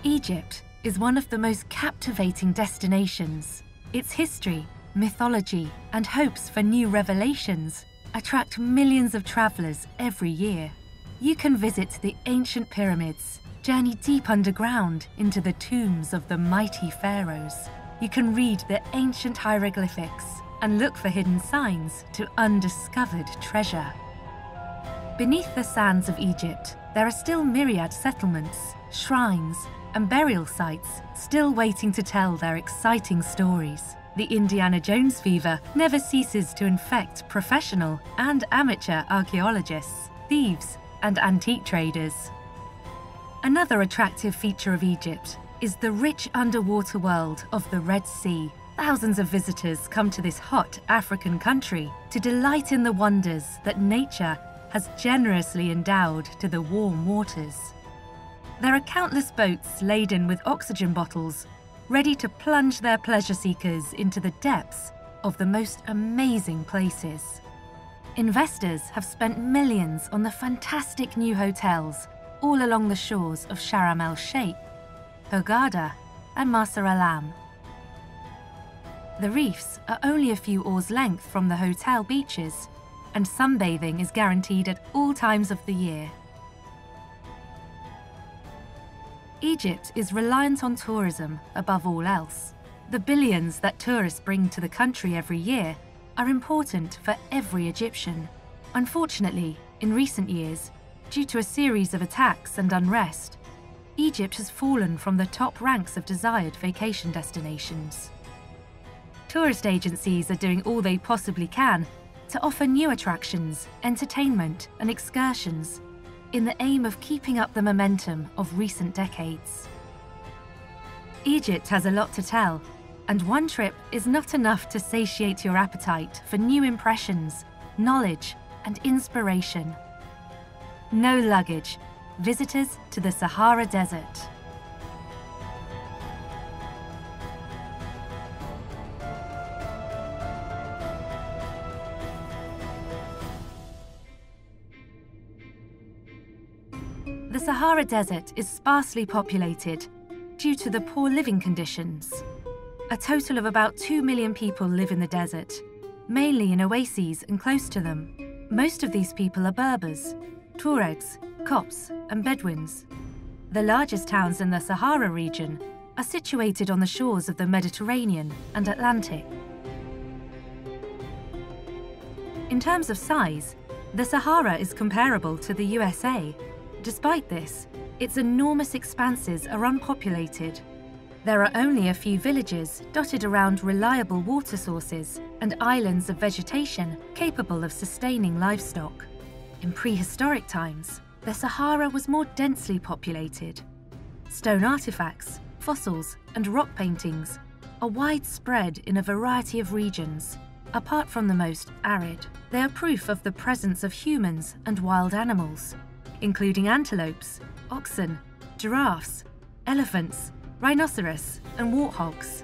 Egypt is one of the most captivating destinations. Its history, mythology, and hopes for new revelations attract millions of travelers every year. You can visit the ancient pyramids, journey deep underground into the tombs of the mighty pharaohs. You can read the ancient hieroglyphics and look for hidden signs to undiscovered treasure. Beneath the sands of Egypt, there are still myriad settlements, shrines, and burial sites still waiting to tell their exciting stories. The Indiana Jones fever never ceases to infect professional and amateur archaeologists, thieves, and antique traders. Another attractive feature of Egypt is the rich underwater world of the Red Sea. Thousands of visitors come to this hot African country to delight in the wonders that nature has generously endowed to the warm waters. There are countless boats laden with oxygen bottles, ready to plunge their pleasure seekers into the depths of the most amazing places. Investors have spent millions on the fantastic new hotels all along the shores of Sharm el-Sheikh, Hurghada, and Marsa Alam. The reefs are only a few oars' length from the hotel beaches, and sunbathing is guaranteed at all times of the year. Egypt is reliant on tourism above all else. The billions that tourists bring to the country every year are important for every Egyptian. Unfortunately, in recent years, due to a series of attacks and unrest, Egypt has fallen from the top ranks of desired vacation destinations. Tourist agencies are doing all they possibly can to offer new attractions, entertainment, and excursions in the aim of keeping up the momentum of recent decades. Egypt has a lot to tell, and one trip is not enough to satiate your appetite for new impressions, knowledge, and inspiration. No luggage. Visitors to the Sahara Desert. The Sahara Desert is sparsely populated due to the poor living conditions. A total of about 2 million people live in the desert, mainly in oases and close to them. Most of these people are Berbers, Tuaregs, Copts, and Bedouins. The largest towns in the Sahara region are situated on the shores of the Mediterranean and Atlantic. In terms of size, the Sahara is comparable to the USA. Despite this, its enormous expanses are unpopulated. There are only a few villages dotted around reliable water sources and islands of vegetation capable of sustaining livestock. In prehistoric times, the Sahara was more densely populated. Stone artifacts, fossils, and rock paintings are widespread in a variety of regions. Apart from the most arid, they are proof of the presence of humans and wild animals, including antelopes, oxen, giraffes, elephants, rhinoceros, and warthogs.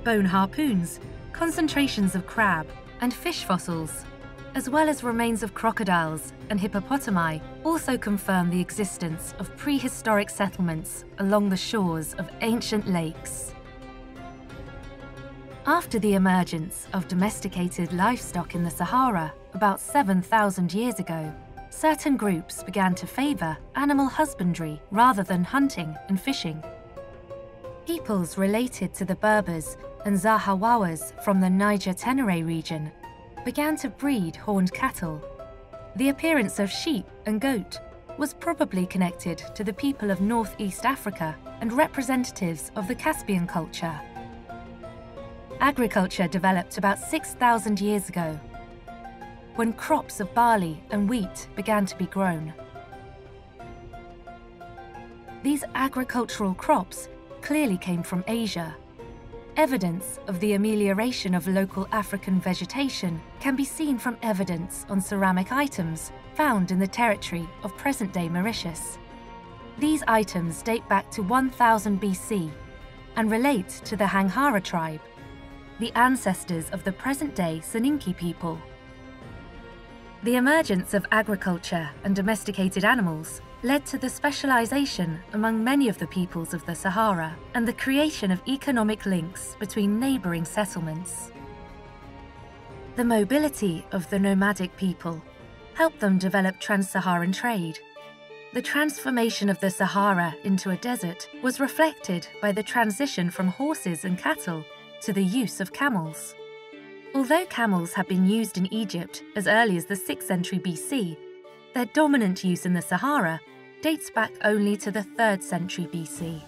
Bone harpoons, concentrations of crab, and fish fossils, as well as remains of crocodiles and hippopotami, also confirm the existence of prehistoric settlements along the shores of ancient lakes. After the emergence of domesticated livestock in the Sahara about 7,000 years ago, certain groups began to favor animal husbandry rather than hunting and fishing. Peoples related to the Berbers and Zahawawas from the Niger-Tenere region began to breed horned cattle. The appearance of sheep and goat was probably connected to the people of Northeast Africa and representatives of the Caspian culture. Agriculture developed about 6,000 years ago, when crops of barley and wheat began to be grown. These agricultural crops clearly came from Asia. Evidence of the amelioration of local African vegetation can be seen from evidence on ceramic items found in the territory of present-day Mauritius. These items date back to 1000 BC and relate to the Hanghara tribe, the ancestors of the present-day Soninke people. The emergence of agriculture and domesticated animals led to the specialization among many of the peoples of the Sahara and the creation of economic links between neighboring settlements. The mobility of the nomadic people helped them develop trans-Saharan trade. The transformation of the Sahara into a desert was reflected by the transition from horses and cattle to the use of camels. Although camels had been used in Egypt as early as the 6th century BC, their dominant use in the Sahara dates back only to the 3rd century BC.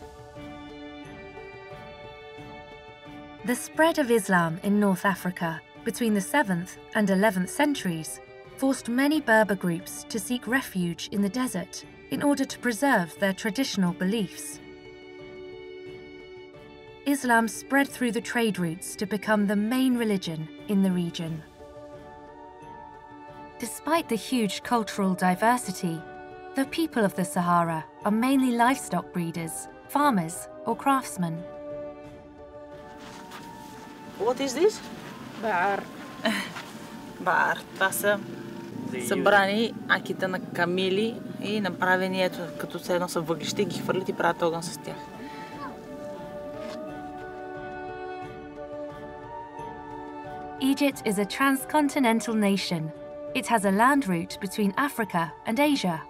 The spread of Islam in North Africa between the 7th and 11th centuries forced many Berber groups to seek refuge in the desert in order to preserve their traditional beliefs. Islam spread through the trade routes to become the main religion in the region. Despite the huge cultural diversity, the people of the Sahara are mainly livestock breeders, farmers, or craftsmen. What is this? Bar. Bar. Това са събрани аките на камили и направени ето като се едно са въглища и ги хвърлят и правят огън с тях. Egypt is a transcontinental nation. It has a land route between Africa and Asia,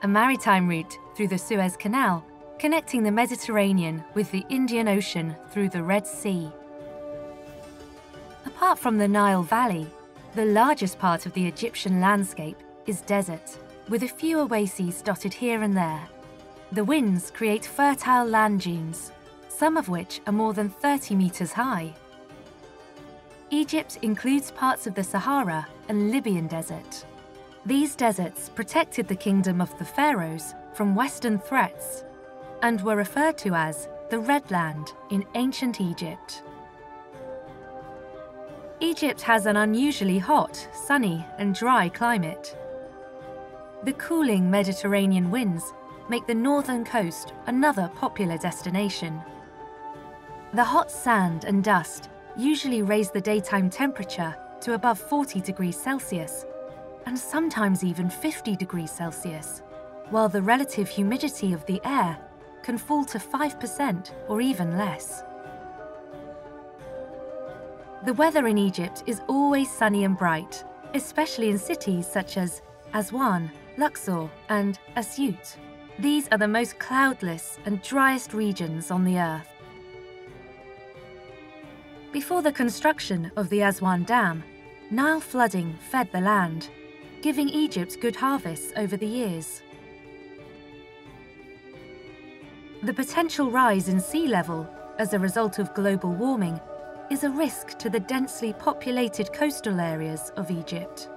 a maritime route through the Suez Canal, connecting the Mediterranean with the Indian Ocean through the Red Sea. Apart from the Nile Valley, the largest part of the Egyptian landscape is desert, with a few oases dotted here and there. The winds create fertile land dunes, some of which are more than 30 meters high. Egypt includes parts of the Sahara and Libyan desert. These deserts protected the kingdom of the pharaohs from Western threats and were referred to as the Red Land in ancient Egypt. Egypt has an unusually hot, sunny and dry climate. The cooling Mediterranean winds make the northern coast another popular destination. The hot sand and dust usually raise the daytime temperature to above 40 degrees Celsius and sometimes even 50 degrees Celsius, while the relative humidity of the air can fall to 5% or even less. The weather in Egypt is always sunny and bright, especially in cities such as Aswan, Luxor, and Asyut. These are the most cloudless and driest regions on the earth. Before the construction of the Aswan Dam, Nile flooding fed the land, giving Egypt good harvests over the years. The potential rise in sea level as a result of global warming is a risk to the densely populated coastal areas of Egypt.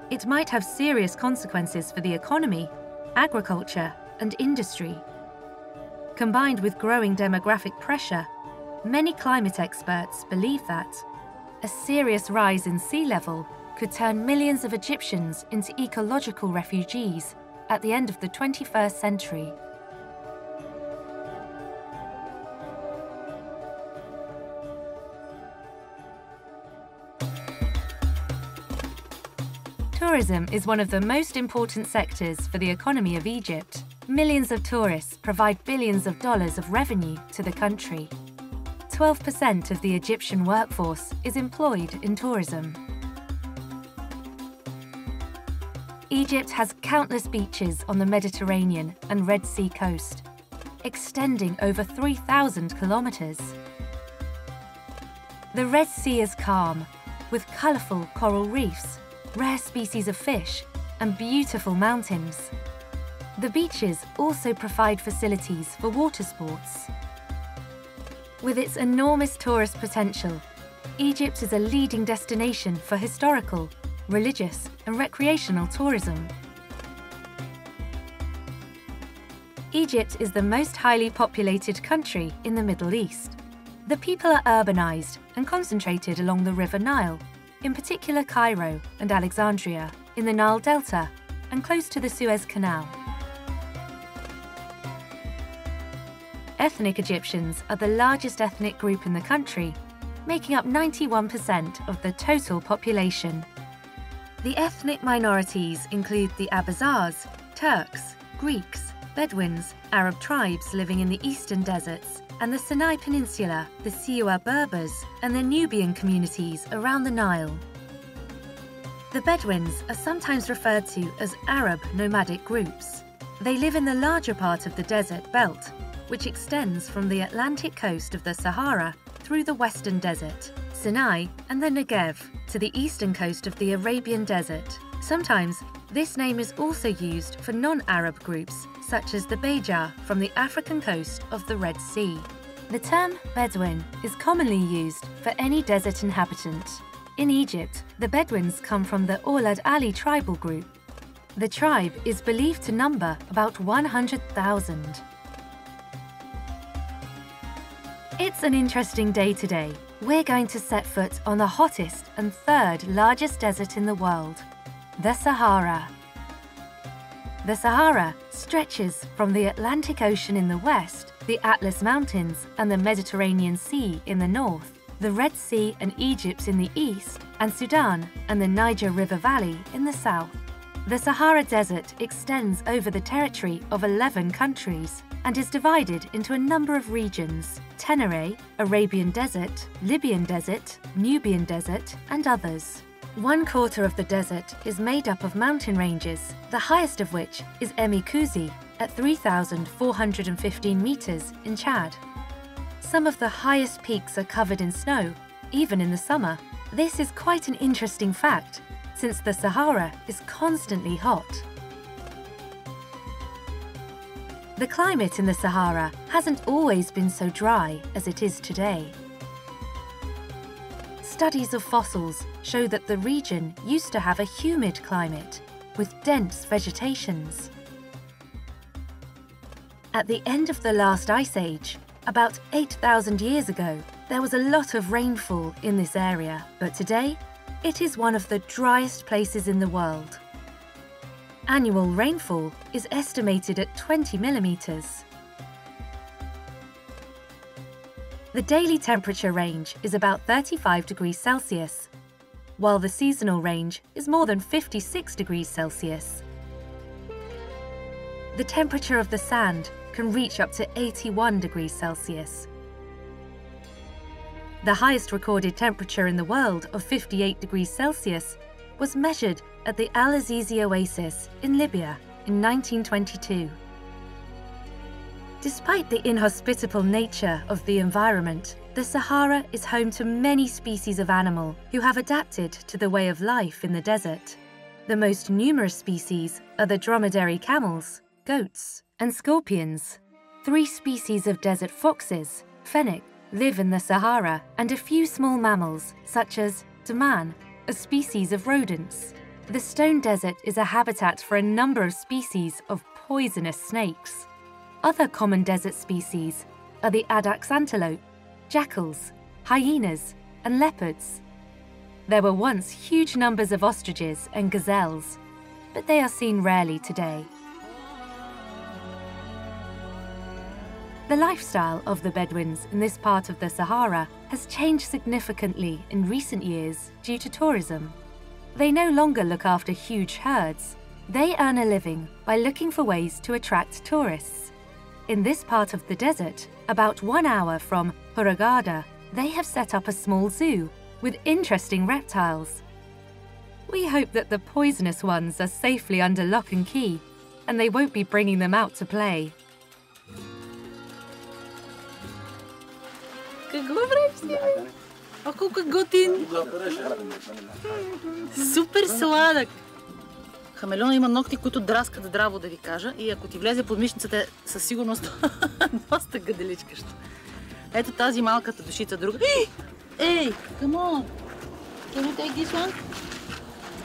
It might have serious consequences for the economy, agriculture, and industry. Combined with growing demographic pressure, many climate experts believe that a serious rise in sea level could turn millions of Egyptians into ecological refugees at the end of the 21st century. Tourism is one of the most important sectors for the economy of Egypt. Millions of tourists provide billions of dollars of revenue to the country. 12% of the Egyptian workforce is employed in tourism. Egypt has countless beaches on the Mediterranean and Red Sea coast, extending over 3,000 kilometers. The Red Sea is calm, with colorful coral reefs, rare species of fish, and beautiful mountains. The beaches also provide facilities for water sports. With its enormous tourist potential, Egypt is a leading destination for historical, religious, and recreational tourism. Egypt is the most highly populated country in the Middle East. The people are urbanized and concentrated along the River Nile, in particular Cairo and Alexandria, in the Nile Delta, and close to the Suez Canal. Ethnic Egyptians are the largest ethnic group in the country, making up 91% of the total population. The ethnic minorities include the Abazars, Turks, Greeks, Bedouins, Arab tribes living in the eastern deserts, and the Sinai Peninsula, the Siwa Berbers, and the Nubian communities around the Nile. The Bedouins are sometimes referred to as Arab nomadic groups. They live in the larger part of the desert belt, which extends from the Atlantic coast of the Sahara through the western desert, Sinai, and the Negev to the eastern coast of the Arabian Desert. Sometimes, this name is also used for non-Arab groups, such as the Beja from the African coast of the Red Sea. The term Bedouin is commonly used for any desert inhabitant. In Egypt, the Bedouins come from the Oulad Ali tribal group. The tribe is believed to number about 100,000. It's an interesting day today. We're going to set foot on the hottest and third largest desert in the world, the Sahara. The Sahara stretches from the Atlantic Ocean in the west, the Atlas Mountains and the Mediterranean Sea in the north, the Red Sea and Egypt in the east, and Sudan and the Niger River Valley in the south. The Sahara Desert extends over the territory of 11 countries and is divided into a number of regions: Tenere, Arabian Desert, Libyan Desert, Nubian Desert, and others. 1/4 of the desert is made up of mountain ranges, the highest of which is Emikuzi at 3,415 meters in Chad. Some of the highest peaks are covered in snow, even in the summer. This is quite an interesting fact, since the Sahara is constantly hot. The climate in the Sahara hasn't always been so dry as it is today. Studies of fossils show that the region used to have a humid climate with dense vegetations. At the end of the last ice age, about 8,000 years ago, there was a lot of rainfall in this area, but today it is one of the driest places in the world. Annual rainfall is estimated at 20 millimeters. The daily temperature range is about 35 degrees Celsius, while the seasonal range is more than 56 degrees Celsius. The temperature of the sand can reach up to 81 degrees Celsius. The highest recorded temperature in the world of 58 degrees Celsius was measured at the Al-Azizi oasis in Libya in 1922. Despite the inhospitable nature of the environment, the Sahara is home to many species of animal who have adapted to the way of life in the desert. The most numerous species are the dromedary camels, goats, and scorpions. 3 species of desert foxes, fennec, live in the Sahara, and a few small mammals, such as daman, a species of rodents. The stone desert is a habitat for a number of species of poisonous snakes. Other common desert species are the addax antelope, jackals, hyenas, and leopards. There were once huge numbers of ostriches and gazelles, but they are seen rarely today. The lifestyle of the Bedouins in this part of the Sahara has changed significantly in recent years due to tourism. They no longer look after huge herds. They earn a living by looking for ways to attract tourists. In this part of the desert, about 1 hour from Hurghada, they have set up a small zoo with interesting reptiles. We hope that the poisonous ones are safely under lock and key, and they won't be bringing them out to play. Какво правиш си, бе? А колко е готин! Супер сладък! Хамелеона има ногти, които драскат здраво, да ви кажа, и ако ти влезе под мишницата е със сигурност доста гаделичкащо. Ето тази малката душица друга. Ей, come on! Can you take this one?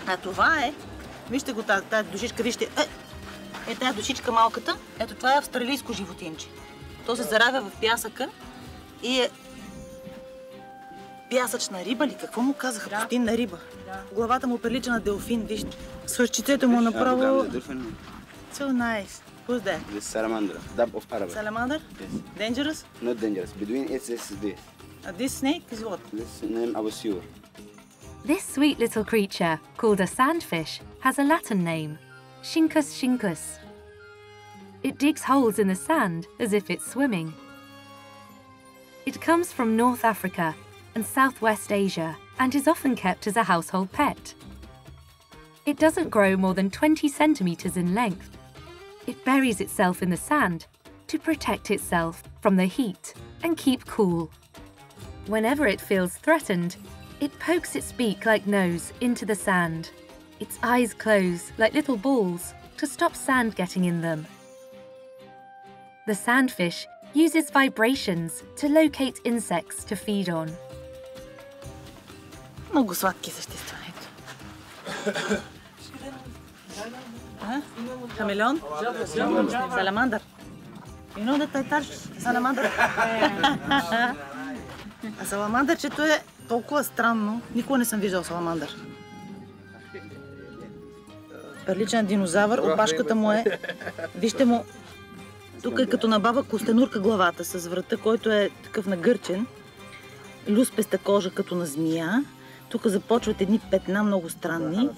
А това е, вижте го тази душичка, вижте, тази душичка малката, ето това е австралийско животинче. То се заравя в пясъка и е пясъчна риба ли? Какво му казаха? Пустинна риба. Главата му прилича на делфин, вижте. Свършчицето му направо... So nice. Who's that? This salamander, dab of Arabic. Salamander? Yes. Dangerous? Not dangerous. Between it's this. This snake is what? This name АПОСКЕΥЕС. This sweet little creature, called a sandfish, has a Latin name, Scincus scincus. It digs holes in the sand as if it's swimming. It comes from North Africa and Southwest Asia and is often kept as a household pet. It doesn't grow more than 20 centimeters in length. It buries itself in the sand to protect itself from the heat and keep cool. Whenever it feels threatened, it pokes its beak-like nose into the sand. Its eyes close like little balls to stop sand getting in them. The sandfish uses vibrations to locate insects to feed on. Много сладки същества, ето. Хамелеон? Саламандър. You know that I touched саламандър? А саламандърчето е толкова странно. Никога не съм виждал саламандър. Прилича на динозавър, опашката му е... Вижте му, тук е като на баба костенурка главата, с врата, който е такъв нагърчен. Люспеста кожа като на змия. Тук започват едни петна много странни.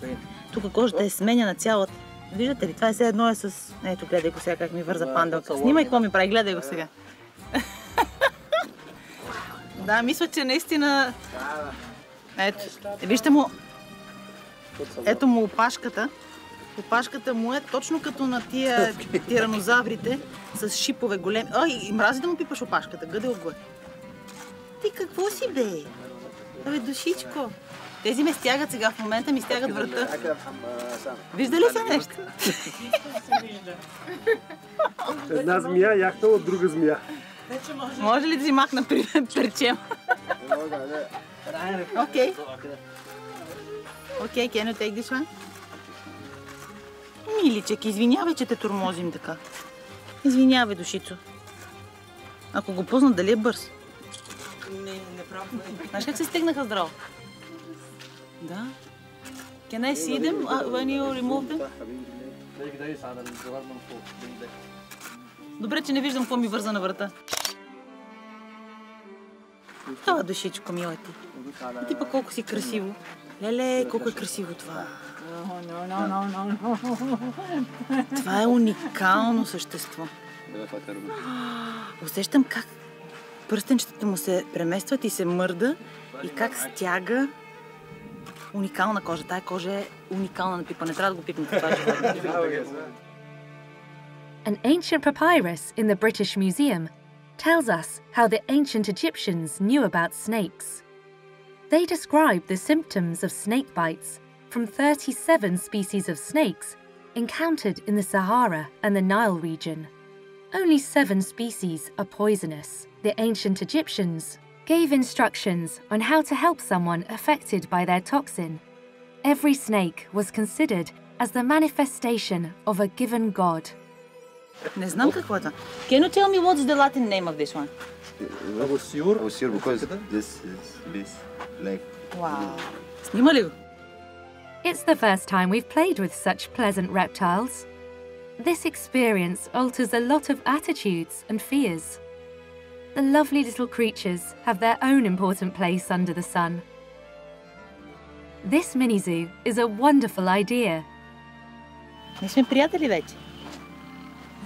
Тук кожата е сменяна цялата. Виждате ли? Това е все едно е с... Ето, гледай го сега как ми върза панделка. Снимай какво ми прави, гледай го сега. Да, мисля, че наистина... Ето, вижте му... Ето му опашката. Опашката му е точно като на тия тиранозаврите с шипове големи. Ой, и мрази да му пипаш опашката, гъдел го е. Ти какво си, бе? Абе, душичко. Тези ме стягат сега, в момента ми стягат врата. Вижда ли се нещо? Една змия яхта от друга змия. Може ли да си махна перчем? Окей. Окей, can you take this one? Миличък, извинявай, че те тормозим така. Извинявай, душицо. Ако го познат, дали е бърз? Не правда. Знаеш как се стигнаха здраво? Да. Can I see them when you remove them? Добре, че не виждам какво ми върза на врата. Това душичко, мила ти. И ти пък колко си красиво. Леле, колко е красиво това. Това е уникално същество. Усещам как пръстенчетата му се преместват и се мърда и как стяга. Уникална кожа. Тая кожа е уникална на пипа. Не трябва да го пипнете това животно. An ancient papyrus in the British Museum tells us how the ancient Egyptians knew about snakes. They describe the symptoms of snake bites from 37 species of snakes encountered in the Sahara and the Nile region. Only 7 species are poisonous. The ancient Egyptians gave instructions on how to help someone affected by their toxin. Every snake was considered as the manifestation of a given god. Не знам какво е това. Can you tell me what's the Latin name of this one? I was sure because this like... Wow. Снима ли го? It's the first time we've played with such pleasant reptiles. This experience alters a lot of attitudes and fears. The lovely little creatures have their own important place under the sun. This mini-zoo is a wonderful idea. Не сме приятели вече.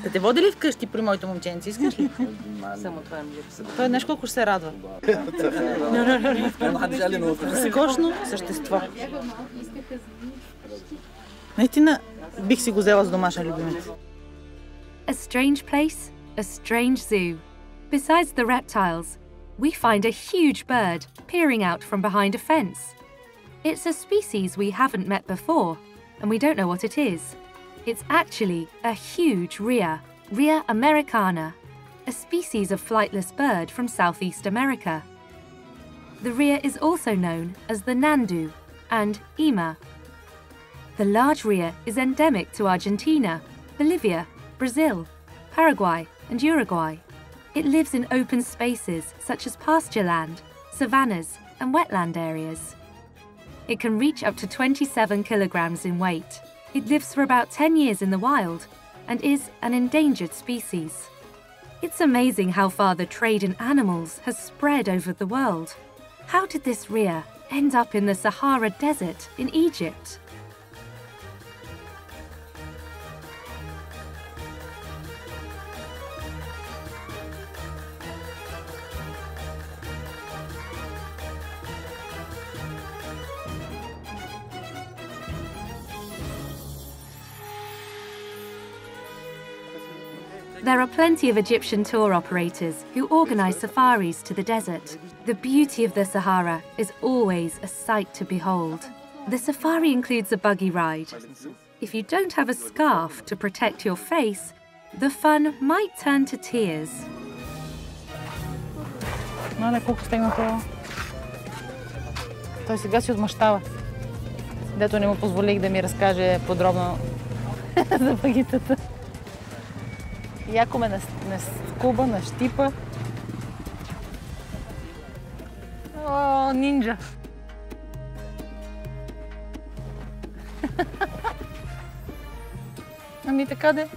Да те води ли вкъщи при моето момченце? Искаш ли? Само това ми липсва. Той днес колко ще се радва. Скучно същество. Наистина бих си го взела с домашен любимец. A strange place, a strange zoo. Besides the reptiles, we find a huge bird peering out from behind a fence. It's a species we haven't met before, and we don't know what it is. It's actually a huge rhea, Rhea americana, a species of flightless bird from Southeast America. The rhea is also known as the nandu and ima. The large rhea is endemic to Argentina, Bolivia, Brazil, Paraguay, and Uruguay. It lives in open spaces such as pasture land, savannas, and wetland areas. It can reach up to 27 kilograms in weight. It lives for about 10 years in the wild and is an endangered species. It's amazing how far the trade in animals has spread over the world. How did this rhea end up in the Sahara Desert in Egypt? There are plenty of Egyptian tour operators who organize safaris to the desert. The beauty of the Sahara is always a sight to behold. The safari includes a buggy ride. If you don't have a scarf to protect your face, the fun might turn to tears. Мале, колко стегнато. Той сега си отмъщава. Дето не му позволих да ми разкаже подробно за багитата. Яко ме скуба, нащипа. О, нинджа! Ами така де.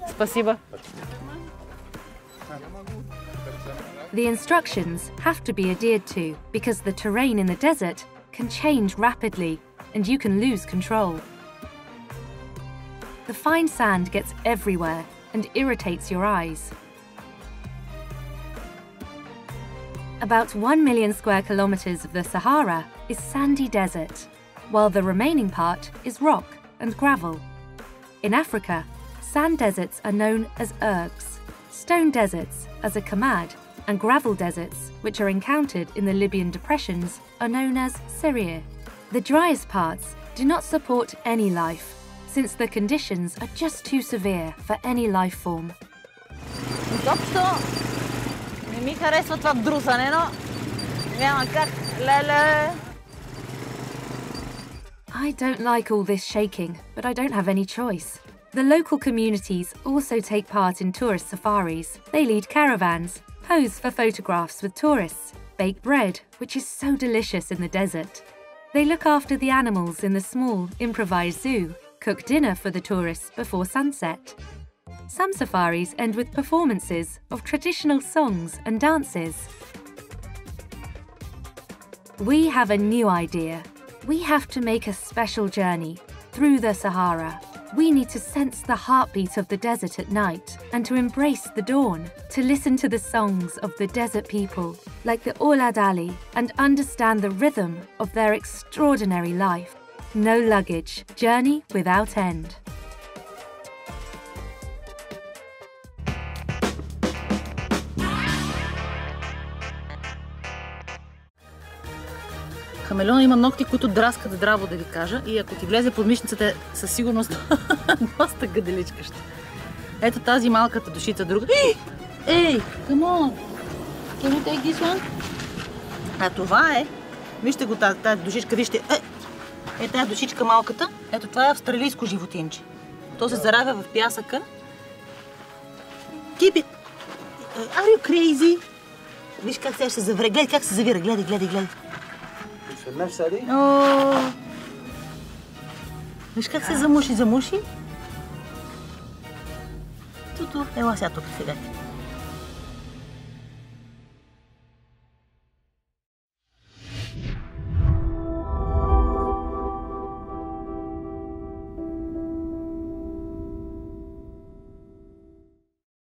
Спасибо. The instructions have to be adhered to because the terrain in the desert can change rapidly and you can lose control. The fine sand gets everywhere and irritates your eyes. About 1 million square kilometers of the Sahara is sandy desert, while the remaining part is rock and gravel. In Africa, sand deserts are known as ergs, stone deserts as a kamad, and gravel deserts, which are encountered in the Libyan depressions, are known as serir. The driest parts do not support any life, since the conditions are just too severe for any life form. Изобщо не ми харесва това друсане, но няма как. Леле! I don't like all this shaking, but I don't have any choice. The local communities also take part in tourist safaris. They lead caravans, pose for photographs with tourists, bake bread, which is so delicious in the desert. They look after the animals in the small, improvised zoo, cook dinner for the tourists before sunset. Some safaris end with performances of traditional songs and dances. We have a new idea. We have to make a special journey through the Sahara. We need to sense the heartbeat of the desert at night and to embrace the dawn, to listen to the songs of the desert people, like the Oulad Ali, and understand the rhythm of their extraordinary life. No luggage, journey without end. Хамелеон има ногти, които драскат здраво, да ви кажа, и ако ти влезе под мишницата, със сигурност доста гаделичка ще. Ето тази малката душица друга. Ей, come on! Can you take this one? А това е, вижте го тази душичка, вижте, тази душичка малката, ето това е австралийско животинче. То се заравя в пясъка. Keep it! Are you crazy? Виж как сега ще се завре, гледай как се завира, гледай. О, виж как се замуши. Ту, ела сега тук сега.